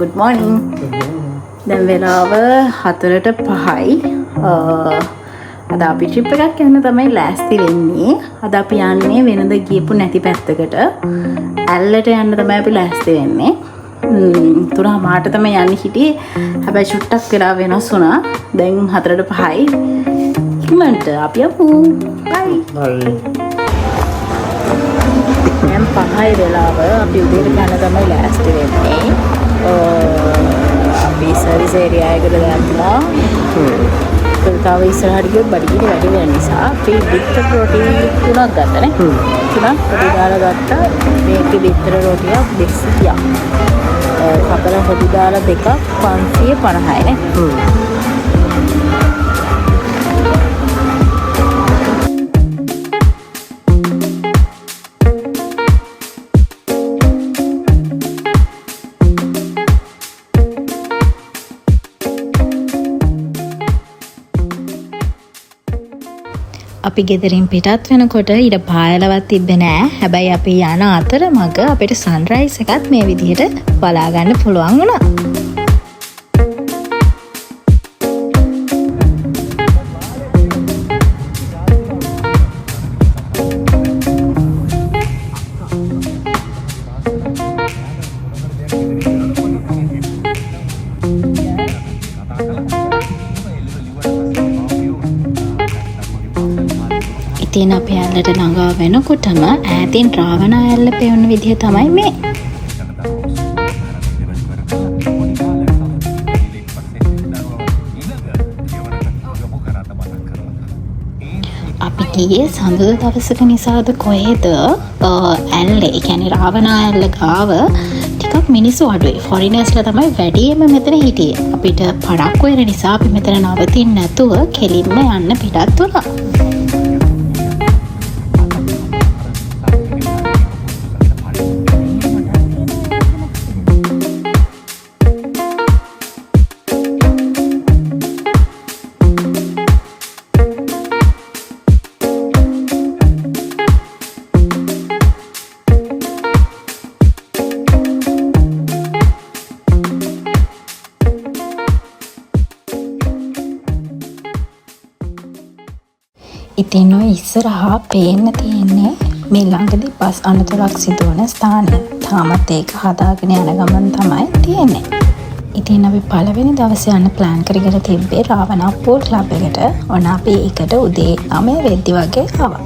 good morning. දැන් වෙලාව 4:05යි. අද අපි ට්‍රිප් එකක් යන්න තමයි ලෑස්ති වෙන්නේ. අද අපි යන්නේ වෙනද ගියපු නැති පැත්තකට. ඇල්ලට යන්න තමයි අපි ලෑස්ති වෙන්නේ. 3:00ට තමයි යන්නේ හිටියේ. හැබැයි චුට්ටක් වෙලා වෙනස් වුණා. දැන් 4:05යි. ඉක්මනට අපි යමු. bye. දැන් 5යි වෙලාව. අපි උදේට යන්න තමයි ලෑස්ති වෙන්නේ. අපි සර්විස් ඒරියා එකට දැම්මා. තව ඉස්සරහට ගියොත් බඩගිනි වැඩි වෙන නිසා අපි බිත්තර රොටි 3ක් ගත්තා නේ. 3ක් පොඩි දාලා ගත්තා. මේකේ බිත්තර රොටියක් 230ක්. කපල පොඩි දාලා දෙකක් 550යි නේ. අපි ගෙදරින් පිටත් වෙනකොට ඊට පායලවත් තිබ්බේ නෑ. හැබැයි අපි යන අතරමඟ අපිට සන්රයිස් එකත් මේ විදිහට බලා ගන්න පුළුවන් වුණා. ඉතින් අපි ඇල්ලට ළඟා වෙනකොටම ඈතින් රාවණ ඇල්ල පෙවුන විදිහ තමයි මේ. අපි ගියේ සඳුදා දවසක නිසාද කොහෙද ඇල්ලේ, ඒ කියන්නේ රාවණ ඇල්ල ගාව ටිකක් මිනිස්සු අඩුයි. ෆොරිනර්ස්ලා තමයි වැඩියෙන්ම මෙතන හිටියේ. අපිට පරක් වෙන නිසා අපි මෙතන නවතින්නේ නැතුව කෙලින්ම යන්න පිටත් වුණා. ඉතින් ඔය ඉස්සරහා පේන්න තියෙන්නේ මේ ළඟදී බස් අනතුරක් සිදුවන ස්ථානය. තාමත් ඒක හදාගෙන යන ගමන් තමයි තියෙන්නේ. ඉතින් අපි පළවෙනි දවසේ යන්න ප්ලෑන් කරගෙන තිබ්බේ රාවණ පූල් ක්ලබ් එකට. ඔන්න අපි ඒකට උදේ 9 වෙද්දි වගේ ආවා.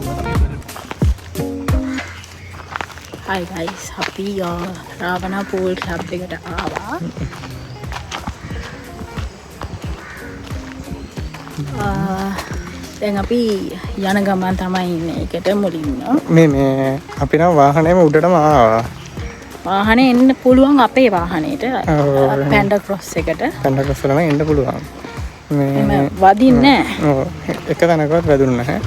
Hi guys, අපි රාවණ පූල් ක්ලබ් එකට ආවා. දැන් අපි යන ගමන් තමයි ඉන්නේ. ඒකට මුලින්ම මේ අපි නම් වාහනේම උඩටම ආවා. වාහනේ එන්න පුළුවන් අපේ වාහනේට. පැන්ඩා ක්‍රොස් එකට. පැන්ඩා ක්‍රොස් වලම එන්න පුළුවන්. මේ වදින්නේ නැහැ. ඔව්. එක තැනකවත් වැදුන්නේ නැහැ.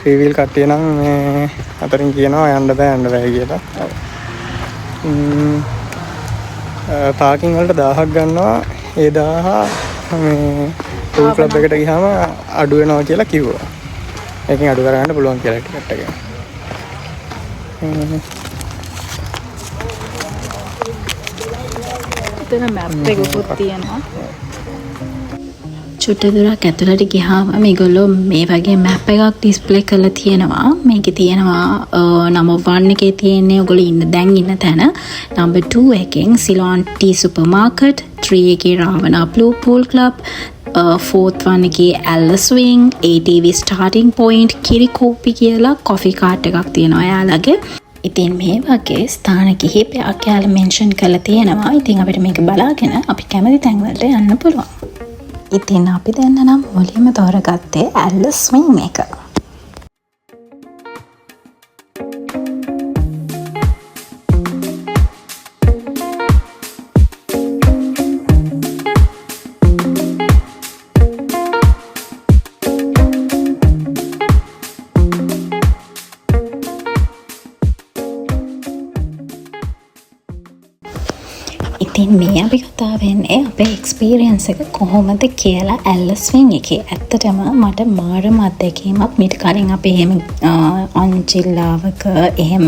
ත්‍රී වීල් කට්ටිය නම් මේ අතරින් කියනවා යන්න බෑ කියලා. ඔව්. පාකින් වලට 1000ක් ගන්නවා. ඒ 1000 මේ පූල් ක්ලබ් එකට ගියාම අඩු වෙනවා කියලා කිව්වා. ඒකෙන් අඩු කරගන්න පුළුවන් කියලා ටිකට් එක. එතන මැප් එකකුත් තියෙනවා. චුට්ට දුරක් ඇතුළට ගියාම මේගොල්ලෝ මේ වගේ මැප් එකක් ඩිස්ප්ලේ කරලා තියෙනවා. මේකේ තියෙනවා නම්බර් 1 එකේ තියෙන්නේ ඔයගොල්ලෝ ඉන්න දැන් ඉන්න තැන. නම්බර් 2 එකෙන් සිලොන් ටී සුපර් මාකට්, 3 එකේ Ravana blue pool club, 4th one එකේ ඇල්ල ස්විං, ATV ස්ටාර්ටින් පොයින්ට්, කිරිකෝපි කියලා කොෆි කාට් එකක් තියෙනවා එයාලගේ. ඉතින් මේ වගේ ස්ථාන කිහිපයක් යාලා මෙන්ෂන් කරලා තියෙනවා. ඉතින් අපිට මේක බලාගෙන අපි කැමති තැන් වලට යන්න පුළුවන්. ඉතින් අපි දෙන්න නම් මුලින්ම තෝරගත්තේ ඇල්ල ස්විං එක. ඉතින් මේ අපි කතා වෙන්නේ අපේ එක්ස්පීරියන්ස් එක කොහොමද කියලා ඇල්ල ස්විං එකේ. ඇත්තටම මට මාරම අත්දැකීමක්. මීට කලින් අපි එහෙම අන්චිල්ලාවක එහෙම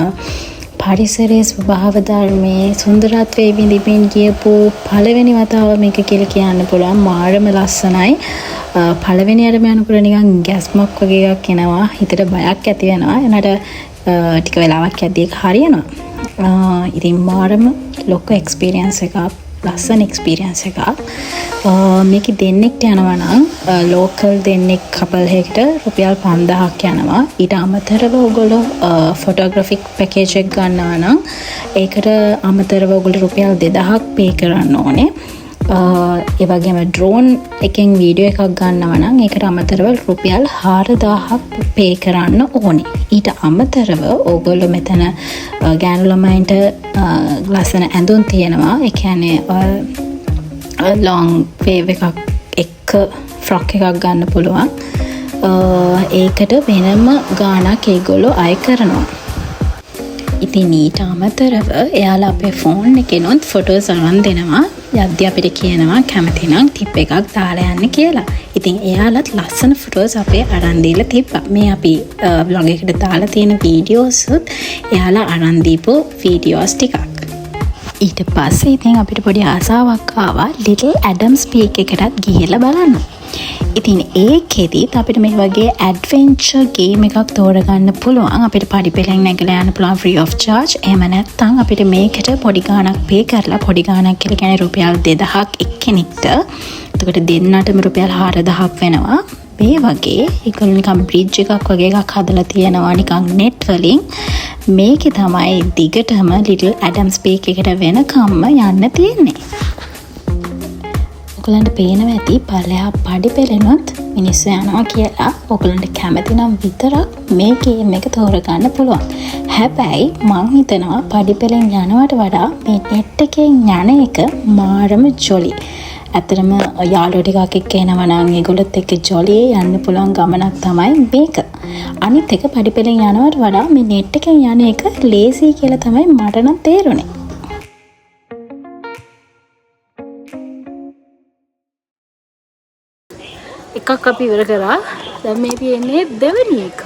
පරිසරයේ ස්වභාව ධර්මයේ සුන්දරත්වයේ විඳින්න ගියපු පළවෙනි වතාව මේක කියලා කියන්න පුළුවන්. මාරම ලස්සනයි. පළවෙනි අරම යනකොට නිකන් ගැස්මක් වගේ එකක් එනවා. හිතට බයක් ඇති වෙනවා. එනට ටික වෙලාවක් යද්දී ඒක හරියනවා. ඉතින් මාරම ලොකු එක්ස්පීරියන්ස් එකක්. ලස්සන එක්ස්පීරියන්ස් එකක්. මේක දෙන්නෙක්ට යනවා නම් ලෝකල් දෙන්නෙක් කපල් එකකට රුපියල් 5000ක් යනවා. ඊට අමතරව ඔයගොල්ලෝ ෆොටෝග්‍රැෆික් පැකේජ් එක ගන්නවා නම් ඒකට අමතරව ඔයගොල්ලෝ රුපියල් 2000ක් පේ කරන්න ඕනේ. ඒ වගේම ඩ්‍රෝන් එකෙන් වීඩියෝ එකක් ගන්නවා නම් ඒකට අමතරව රුපියල් 4000ක් පේ කරන්න ඕනේ. ඊට අමතරව ඕගොල්ලෝ මෙතන ගෑනු ළමයින්ට ලස්සන ඇඳුම් තියෙනවා. ඒ කියන්නේ ලොං වේව් එකක් එක්ක ෆ්‍රොක් එකක් ගන්න පුළුවන්. ඒකට වෙනම ගාණක් ඒගොල්ලෝ අය කරනවා. ඉතින් ඊට අමතරව එයාලා අපේ ෆෝන් එකෙනොත් ෆොටෝස් අරන් දෙනවා. යද්දී අපිට කියනවා කැමති නම් ටිප් එකක් දාලා යන්න කියලා. ඉතින් එයාලත් ලස්සන ෆොටෝස් අපේ අරන් දීලා තිබ්බා. මේ අපි බ්ලොග් එකට දාලා තියෙන වීඩියෝස් එයාලා අරන් දීපු වීඩියෝස් ටිකක්. ඊට පස්සේ ඉතින් අපිට පොඩි ආසාවක් ආවා ලිටල් ඇඩම්ස් පීක් එකටත් ගිහිල්ලා බලන්න. ඉතින් ඒකෙදිත් අපිට මේ වගේ ඇඩ්වෙන්චර් ගේම් එකක් තෝරගන්න පුළුවන්. අපිට පඩිපෙළෙන් නැගලා යන්න පුළුවන් ෆ්‍රී ඔෆ් චාර්ජ්. එහෙම නැත්නම් අපිට මේකට පොඩි ගාණක් පේ කරලා, පොඩි ගාණක් කියලා කියන්නේ රුපියල් 2000ක් එක්කෙනෙක්ට. එතකොට දෙන්නටම රුපියල් 4000ක් වෙනවා. මේ වගේ ඒගොල්ලෝ නිකන් බ්‍රිජ් එකක් වගේ එකක් හදලා තියෙනවා නිකන් නෙට් වලින්. මේකේ තමයි දිගටම ලිටල් ඇඩම්ස් පීක් එකට වෙනකම්ම යන්න තියෙන්නේ. ඔයගලන්ට පේනවා ඇති පල්ලෙහා පඩිපෙළෙනොත් මිනිස්සු යනවා කියලා. ඔයගලන්ට කැමති නම් විතරක් මේ ගේම් එක තෝරගන්න පුළුවන්. හැබැයි මං හිතනවා පඩිපෙළෙන් යනවට වඩා මේ නෙට් එකෙන් යන එක මාරම ජොලි. ඇත්තටම යාළුවෝ ටිකක් එක්ක එනවා නම් ඒගොල්ලොත් එක්ක ජොලියේ යන්න පුළුවන් ගමනක් තමයි මේක. අනිත් එක පඩිපෙළෙන් යනවට වඩා මේ නෙට් එකෙන් යන එක ලේසි කියලා තමයි මට නම් තේරුනේ. එකක් අපි ඉවර කරා. දැන් මේ තියෙන්නේ දෙවෙනි එක.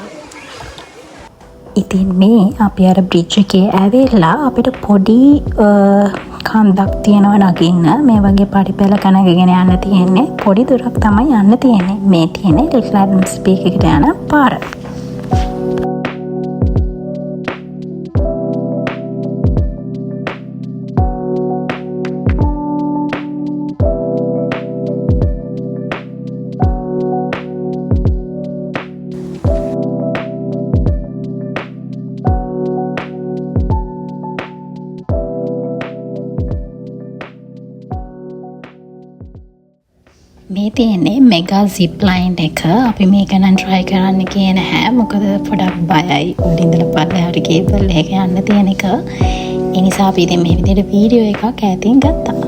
ඉතින් මේ අපි අර බ්‍රිජ් එකේ ඇවිල්ලා අපිට පොඩි කන්දක් තියෙනවා නගින්න. මේ වගේ පඩිපෙළ කනගගෙන යන්න තියෙන්නේ. පොඩි දුරක් තමයි යන්න තියෙන්නේ. මේ තියෙන්නේ ලිටල් ඇඩම්ස් පීක් එකට යන පාර. මේ තියෙන්නේ මෙගා සිප් ලයින් එක. අපි මේක නම් try කරන්න ගියේ නැහැ. මොකද පොඩක් බයයි. උඩින් ඉඳලා පල්ලෙහාට කේබල් එක යන්න තියෙන එක. ඒ නිසා අපි ඉතින් මේ විදිහට වීඩියෝ එකක් ඈතින් ගත්තා.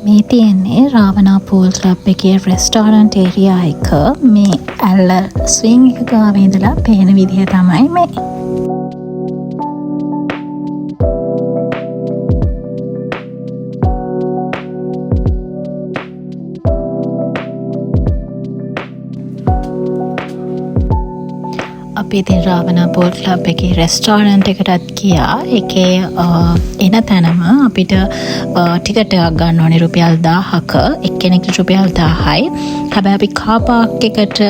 මේ තියෙන්නේ රාවනා පූල් ක්ලබ් එකේ රෙස්ටෝරන්ට් ඒරියා එක. මේ ඇල්ල ස්විං එක ගාව ඉඳලා පේන විදිහ තමයි මේ. අපි ඉතින් රාවනා පූල් ක්ලබ් එකේ රෙස්ටෝරන්ට් එකටත් ගියා. ඒකේ එන තැනම අපිට ටිකට් එකක් ගන්න ඕනේ රුපියල් 1000ක. එක්කෙනෙක්ට රුපියල් 1000යි. හැබැයි අපි කාර් පාක් එකට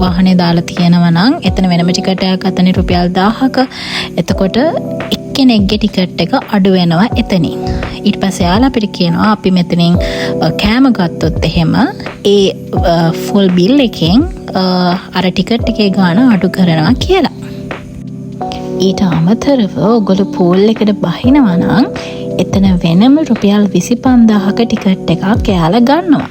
වාහනේ දාලා තියෙනවා නම් එතන වෙනම ටිකට් එකක් ගන්න රුපියල් 1000ක. එතකොට එක්කෙනෙක්ගේ ටිකට් එක අඩු වෙනවා එතනින්. ඊට පස්සේ යාළුවා අපිට කියනවා අපි මෙතනින් කෑම ගත්තොත් එහෙම ඒ ෆුල් බිල් එකෙන් අර ටිකට් එකේ ගාණ අඩු කරනවා කියලා. ඊට අමතරව ඔයගොල්ලෝ පූල් එකට බහිනවා නම් එතන වෙනම රුපියල් 25000ක ටිකට් එකක් එයාලා ගන්නවා.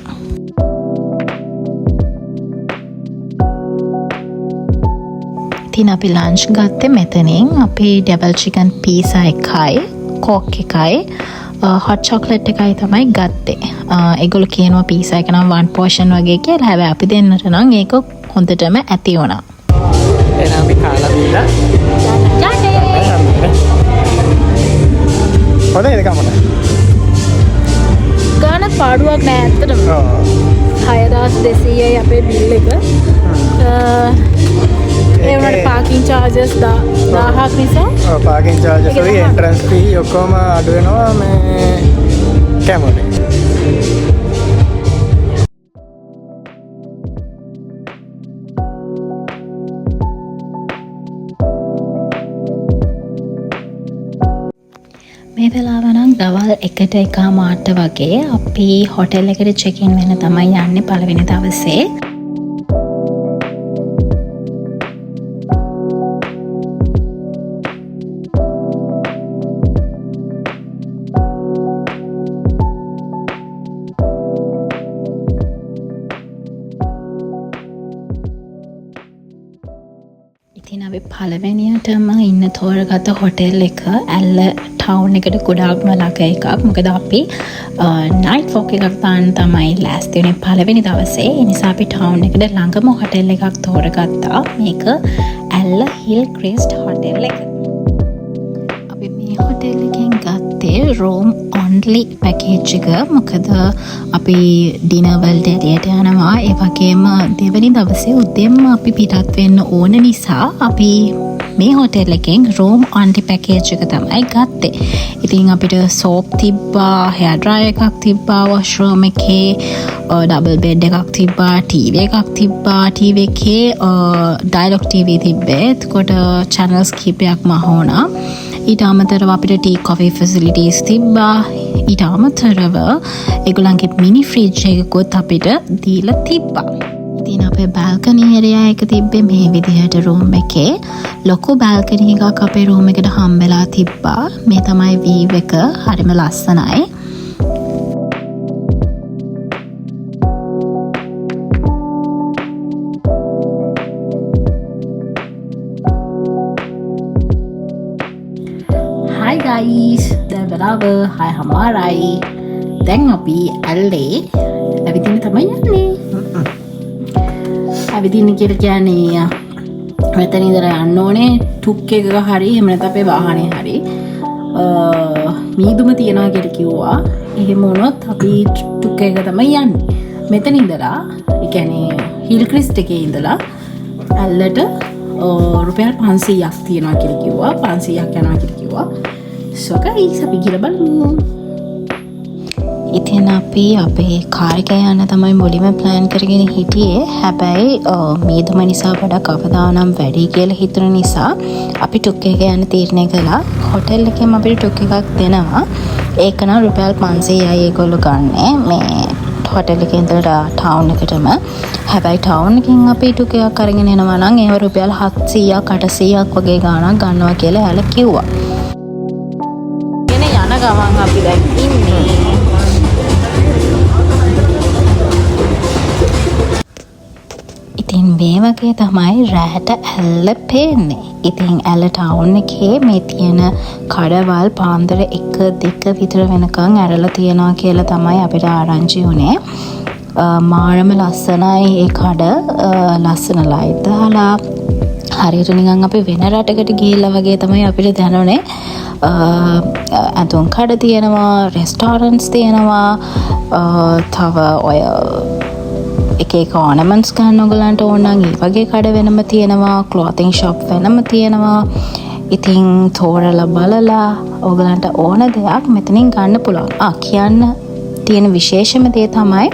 ඉතින් අපි ලන්ච් ගත්තේ මෙතනින්. අපි ඩබල් චිකන් පීසා එකයි, කෝක් එකයි, හොට් චොක්ලට් එකයි තමයි ගත්තේ. ඒගොල්ලෝ කියනවා පීසා එක නම් 1 පෝෂන් වගේ කියලා. හැබැයි අපි දෙන්නට නම් ඒක හොඳටම ඇති වුණා. එහෙනම් අපි කාලා බීලා හොඳයි ඒක මොකද? ගාන පාඩුවක් නෑ ඇත්තටම. 6200යි අපේ බිල් එක. ඒ වුණාට පාකින් චාර්ජස් 1000ක් නිසා. ඔව් පාකින් චාර්ජස් වගේ එන්ට්‍රන්ස් ෆී ඔක්කොම අඩු වෙනවා මේ කැමරේ. මේ වෙලාව නම් දවල් 1:00 වගේ අපි හොටෙල් එකට චෙක් ඉන් වෙන්න තමයි යන්නේ පළවෙනි දවසේ. ඉතින් අපි පළවෙනියටම ඉන්න තෝරගත්ත හොටෙල් එක ඇල්ල ටවුන් එකට ගොඩාක්ම ළඟ එකක්. මොකද අපි නයිට් ෆෝක් එකක් දාන්න තමයි ලෑස්ති වුණේ පළවෙනි දවසේ. ඒ නිසා අපි ටවුන් එකට ළඟම හොටෙල් එකක් තෝරගත්තා. මේක ඇල්ල හිල් ක්‍රිස්ට් හොටෙල් එක. අපි මේ හොටෙල් එකෙන් ගත්තේ රූම් ඔන්ලි පැකේජ් එක. මොකද අපි ඩිනර් වලට එළියට යනවා. ඒ වගේම දෙවැනි දවසේ උදේම අපි පිටත් වෙන්න ඕන නිසා අපි මේ හොටෙල් එකෙන් රූම් ඔන්ලි පැකේජ් එක තමයි ගත්තේ. ඉතින් අපිට සෝප් තිබ්බා, හෙයර් ඩ්‍රයර් එකක් තිබ්බා, වොෂරූම් එකේ ඩබල් බෙඩ් එකක් තිබ්බා, ටීවී එකක් තිබ්බා. ටීවී එකේ ඩයලොග් ටීවී තිබ්බේ. එතකොට channels කීපයක්ම අහුණා. ඊට අමතරව අපිට ටී කොෆි ෆැසිලිටිස් තිබ්බා. ඊට අමතරව ඒගොල්ලන්ගේ මිනි ෆ්‍රිජ් එකකුත් අපිට දීලා තිබ්බා. ඉතින් අපේ බල්කනි ඒරියා එක තිබ්බේ මේ විදිහට රූම් එකේ. ලොකු බල්කනි එකක් අපේ රූම් එකට හම්බෙලා තිබ්බා. මේ තමයි වීව් එක. හරිම ලස්සනයි. Hi guys, දැන් වෙලාව 6:00යි. දැන් අපි ඇල්ලේ ඇවිදින්න තමයි යන්නේ. ඇවිදින්න කියලා කියන්නේ මෙතන ඉඳලා යන්න ඕනේ ටුක් එකක හරි එහෙම නැත්නම් අපේ වාහනේ හරි. මීදුම තියනවා කියලා කිව්වා. එහෙම වුණොත් අපි ටුක් එක තමයි යන්නේ. මෙතන ඉඳලා ඒ කියන්නේ හිල් ක්‍රිස්ට් එකේ ඉඳලා ඇල්ලට රුපියල් 500ක් තියනවා කියලා කිව්වා. 500ක් යනවා කියලා කිව්වා. So guys අපි ගිහලා බලමු. ඉතින් අපි අපේ කාර් එක යන්න තමයි මුලින්ම ප්ලෑන් කරගෙන හිටියේ. හැබැයි මීදුම නිසා ගොඩක් අවදානම් වැඩි කියලා හිතුන නිසා අපි ටුක් එක යන්න තීරණය කළා. හොටෙල් එකෙන් අපිට ටුක් එකක් දෙනවා. ඒක නම් රුපියල් 500යි ඒගොල්ලෝ ගන්නෙ මේ හොටෙල් එකේ ඉඳලා ටවුන් එකටම. හැබැයි ටවුන් එකෙන් අපි ටුක් එකක් අරගෙන එනවා නම් ඒව රුපියල් 700ක් 800ක් වගේ ගාණක් ගන්නවා කියලා එයාලා කිව්වා. යන ගමන් අපි දැන් ඉන්නේ ඉතින් මේ වගේ තමයි රැට ඇල්ල පේන්නේ. ඉතින් ඇල්ල ටවුන් එකේ මේ තියෙන කඩවල් පාන්දර 1-2 විතර වෙනකන් ඇරලා තියනවා කියලා තමයි අපිට ආරංචි වුණේ. මාරම ලස්සනයි ඒ කඩ. ලස්සන ලයිට් දාලා හරියට නිකන් අපි වෙන රටකට ගිහිල්ලා වගේ තමයි අපිට දැනුනේ. ඇඳුම් කඩ තියෙනවා, රෙස්ටෝරන්ට්ස් තියෙනවා, තව ඔය එක ඕනමන්ට්ස් ගන්න ඔයගලන්ට ඕන නම් ඒ වගේ කඩ වෙනම තියෙනවා, ක්ලෝතින් ෂොප් වෙනම තියෙනවා. ඉතින් තෝරලා බලලා ඔයගලන්ට ඕන දෙයක් මෙතනින් ගන්න පුළුවන්. කියන්න තියෙන විශේෂම දේ තමයි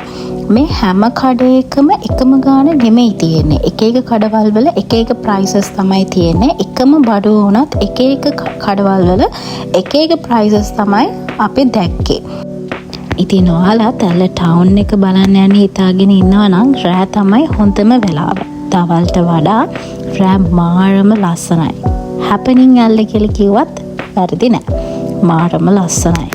මේ හැම කඩේකම එකම ගාන නෙමෙයි තියෙන්නේ. එක එක කඩවල් වල එක එක ප්‍රයිසස් තමයි තියෙන්නේ. එකම බඩුව වුණත් එක එක කඩවල් වල එක එක ප්‍රයිසස් තමයි අපි දැක්කේ. ඉතින් ඔයාලත් ඇල්ල ටවුන් එක බලන්න යන්න හිතාගෙන ඉන්නවා නම් රෑ තමයි හොඳම වෙලාව. දවල්ට වඩා රෑ මාරම ලස්සනයි. හැපනින් ඇල්ල කියලා කිව්වත් වැරදි නෑ. මාරම ලස්සනයි.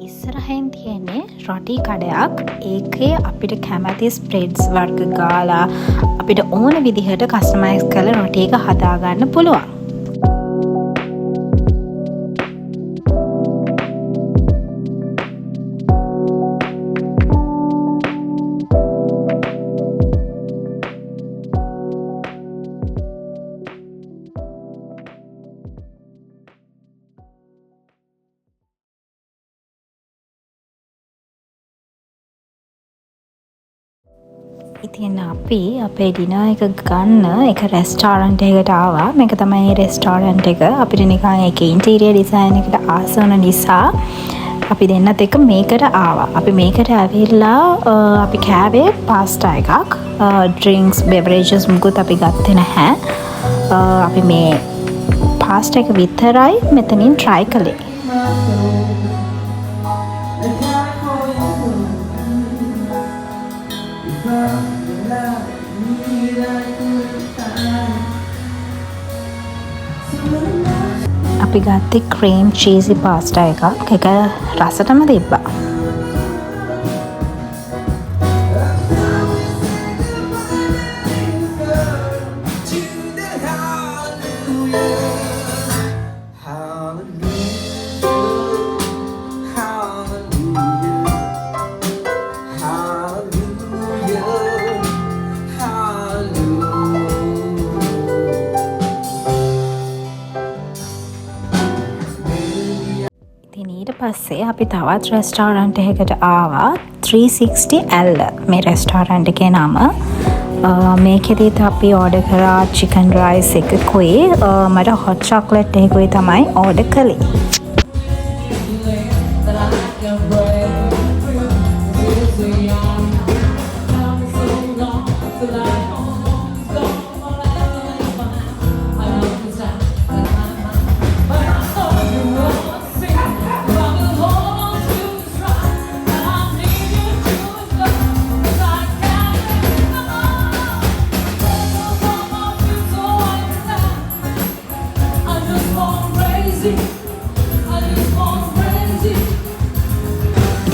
ඉස්සරහින් තියෙන්නේ රොටි කඩයක්. ඒකේ අපිට කැමති ස්ප්‍රෙඩ්ස් වර්ග ගාලා අපිට ඕන විදිහට කස්ටමයිස් කරලා රොටි එක හදාගන්න පුළුවන්. ඉතින් අපි අපේ ඩිනර් එක ගන්න එක රෙස්ටෝරන්ට් එකකට ආවා. මේක තමයි රෙස්ටෝරන්ට් එක. අපිට නිකන් ඒකේ ඉන්ටීරියර් ඩිසයින් එකට ආස වුණ නිසා අපි දෙන්නත් එක්ක මේකට ආවා. අපි මේකට ඇවිල්ලා අපි කෑවේ පාස්ටා එකක්. ඩ්‍රින්ක්ස් බෙවරේජස් මුකුත් අපි ගත්තේ නැහැ. අපි මේ පාස්ටා එක විතරයි මෙතනින් try කළේ. අපි ගත්තේ ක්‍රීම් චීසි පාස්ටා එකක්. ඒක රසටම තිබ්බා. පස්සේ අපි තවත් රෙස්ටෝරන්ට් එකකට ආවා. 360 ඇල්ල මේ රෙස්ටෝරන්ට් එකේ නම. මේකෙදිත් අපි ඕඩර් කරා චිකන් රයිස් එකකුයි මට හොට් චොක්ලට් එකකුයි තමයි ඕඩර් කළේ.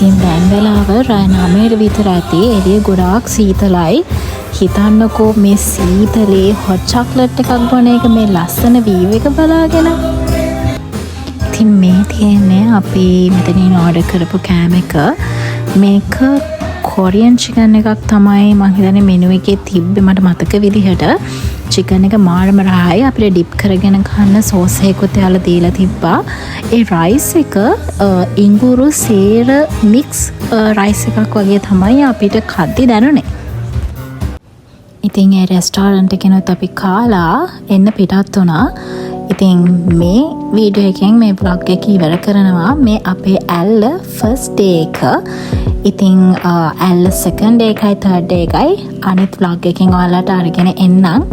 ඉතින් දැන් වෙලාව රෑ 9ට විතර ඇති. එළිය ගොඩාක් සීතලයි. හිතන්නකෝ මේ සීතලේ හොට් චොක්ලට් එකක් බොන එක මේ ලස්සන වීව් එක බලාගෙන. ඉතින් මේ තියෙන්නේ අපි මෙතනින් ඕඩර් කරපු කෑම එක. මේක කොරියන් චිකන් එකක් තමයි මං හිතන්නේ මෙනු එකේ තිබ්බේ මට මතක විදිහට. චිකන් එක මාරම රහයි. අපිට ඩිප් කරගෙන කන්න සෝස් එකකුත් යාලා දීලා තිබ්බා. ඒ රයිස් එක ඉඟුරු සේර මික්ස් රයිස් එකක් වගේ තමයි අපිට කද්දි දැනුනේ. ඉතින් ඒ රෙස්ටෝරන්ට් එකෙනුත් අපි කාලා එන්න පිටත් වුණා. ඉතින් මේ වීඩියෝ එකෙන් මේ vlog එක ඉවර කරනවා. මේ අපේ ඇල්ල ෆස්ට් ඩේ එක. ඉතින් ඇල්ල සෙකන්ඩ් ඩේ එකයි තර්ඩ් ඩේ එකයි අනිත් vlog එකෙන් ඔයාලට අරගෙන එන්නම්.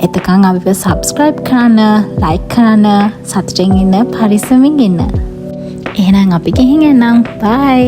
එතකන් අපිව සබ්ස්ක්‍රයිබ් කරන්න, ලයික් කරන්න, සතුටින් ඉන්න, පරිස්සමින් ඉන්න. එහෙනම් අපි ගිහින් එන්නම්. බයි.